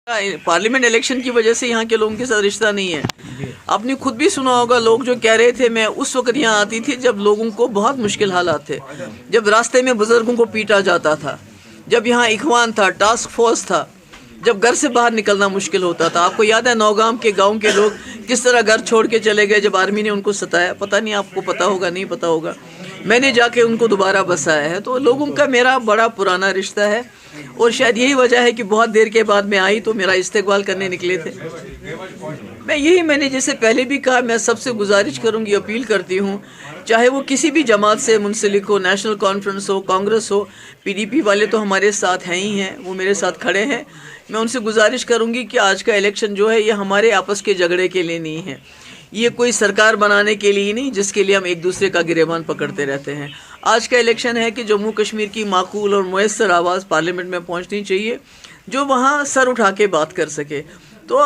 Parliament election की वजह से यहाँ के लोगों के साथ रिश्ता नहीं है। आपने खुद भी सुना होगा, लोग जो कह रहे थे, मैं उस वक्त यहाँ आती थी जब लोगों को बहुत मुश्किल हालात थे, जब रास्ते में बुजुर्गों को पीटा जाता था, जब यहाँ इखवान था, टास्क फोर्स था, जब घर से बाहर निकलना मुश्किल होता था। आपको याद है नौगाम के गांव के लोग किस तरह घर छोड़ के चले गए जब आर्मी ने उनको सताया। पता नहीं आपको पता होगा, नहीं पता होगा, मैंने जाके उनको दोबारा बसाया है। तो लोगों का मेरा बड़ा पुराना रिश्ता है और शायद यही वजह है कि बहुत देर के बाद मैं आई तो मेरा इस्तेकबाल करने निकले थे। मैंने जैसे पहले भी कहा, मैं सबसे गुजारिश करूंगी, अपील करती हूँ, चाहे वो किसी भी जमात से मुंसलिक हो, नेशनल कॉन्फ्रेंस हो, कांग्रेस हो, पीडीपी वाले तो हमारे साथ हैं ही हैं, वो मेरे साथ खड़े हैं। मैं उनसे गुजारिश करूंगी कि आज का इलेक्शन जो है ये हमारे आपस के झगड़े के लिए नहीं है, ये कोई सरकार बनाने के लिए नहीं जिसके लिए हम एक दूसरे का गिरेबान पकड़ते रहते हैं। आज का इलेक्शन है कि जम्मू कश्मीर की माकूल और मुयस्सर आवाज़ पार्लियामेंट में पहुंचनी चाहिए, जो वहां सर उठा के बात कर सके। तो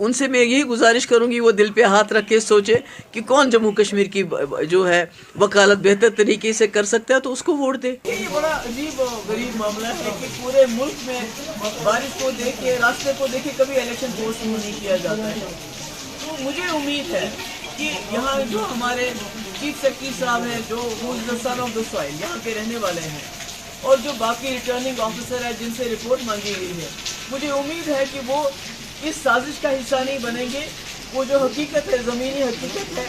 उनसे मैं यही गुजारिश करूंगी, वो दिल पे हाथ रख के सोचे कि कौन जम्मू कश्मीर की जो है वकालत बेहतर तरीके से कर सकता है तो उसको वोट दे। ये बड़ा अजीब और गरीब मामला है कि पूरे मुल्क में बारिश को देखे, रास्ते को देखे कभी इलेक्शन पोस्टपोन नहीं किया जाता है। तो मुझे उम्मीद है कि यहाँ जो हमारे चीफ सेक्रेटरी साहब हैं, जो सन ऑफ द सॉइल यहाँ के रहने वाले हैं, और जो बाकी रिटर्निंग ऑफिसर है जिनसे रिपोर्ट मांगी गई है, मुझे उम्मीद है कि वो इस साजिश का हिस्सा नहीं बनेंगे। वो जो हकीकत है, ज़मीनी हकीकत है,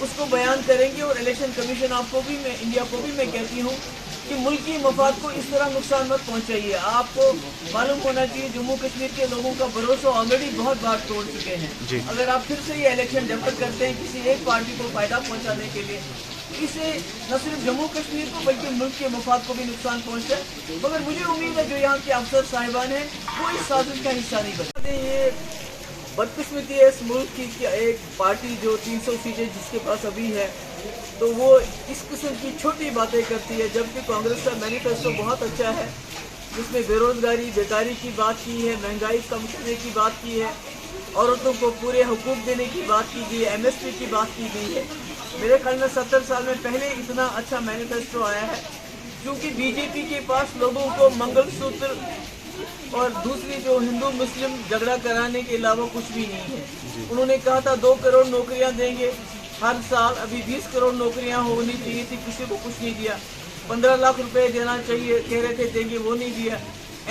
उसको बयान करेंगे। और इलेक्शन कमीशन आपको भी, मैं इंडिया को भी मैं कहती हूँ कि मुल्की मफाद को इस तरह नुकसान मत पहुँचाइए। आपको मालूम होना चाहिए जम्मू कश्मीर के लोगों का भरोसा ऑलरेडी बहुत बार तोड़ चुके हैं। अगर आप फिर से ये इलेक्शन डेवलप करते हैं किसी एक पार्टी को फ़ायदा पहुँचाने के लिए, इससे न सिर्फ जम्मू कश्मीर को बल्कि मुल्क के मफाद को भी नुकसान पहुँचता है। मगर मुझे उम्मीद है जो यहाँ के अफसर साहिबान हैं वो इस साजिश का हिस्सा नहीं बने। ये बदकिस्मती है इस मुल्क की कि एक पार्टी जो 300 सीटें जिसके पास अभी है, तो वो इस किस्म की छोटी बातें करती है, जबकि कांग्रेस का मैनिफेस्टो बहुत अच्छा है, जिसमें बेरोजगारी, बेकारी की बात की है, महंगाई कम करने की बात की है, औरतों को पूरे हुकूक देने की बात की गई है, MSP की बात की गई है। मेरे ख्याल में 70 साल में पहले इतना अच्छा मैनिफेस्टो आया है, क्योंकि बीजेपी के पास लोगों को मंगलसूत्र और दूसरी जो हिंदू मुस्लिम झगड़ा कराने के अलावा कुछ भी नहीं है। उन्होंने कहा था 2 करोड़ नौकरियां देंगे हर साल, अभी 20 करोड़ नौकरियां होनी चाहिए थी, किसी को कुछ नहीं दिया। 15 लाख रुपए देना चाहिए कह रहे थे देंगे, वो नहीं दिया।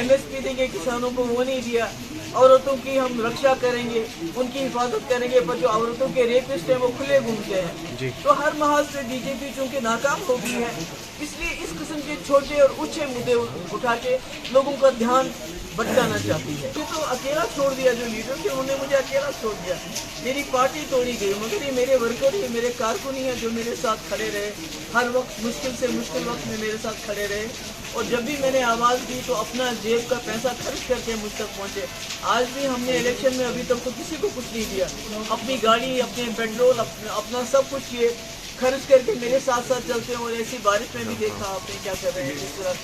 MSP देंगे किसानों को, वो नहीं दिया। औरतों की हम रक्षा करेंगे, उनकी हिफाजत करेंगे, पर जो औरतों के रेपिस्ट हैं वो खुले घूमते हैं। तो हर महाज से बीजेपी चूंकि नाकाम हो गई है, इसलिए इस किस्म के छोटे और ऊंचे मुद्दे उठा के लोगों का ध्यान भटकाना चाहती है। ये तो अकेला छोड़ दिया, जो लीडर थे उन्होंने मुझे अकेला छोड़ दिया, मेरी पार्टी तोड़ी गई। मगर ये मेरे वर्कर, ये मेरे कारकुन हैं जो मेरे साथ खड़े रहे, हर वक्त मुश्किल से मुश्किल वक्त में मेरे साथ खड़े रहे। और जब भी मैंने आवाज़ दी तो अपना जेब का पैसा खर्च करके मुझ तक पहुँचे। आज भी हमने इलेक्शन में अभी तक तो किसी को कुछ नहीं दिया, अपनी गाड़ी, अपने पेट्रोल, अपना सब कुछ ये खर्च करके मेरे साथ साथ चलते हैं। और ऐसी बारिश में भी देखा आपने क्या कर रहे हैं, जिस तरह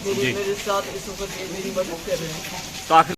मेरे साथ इस वक्त मेरी मदद कर रहे हैं।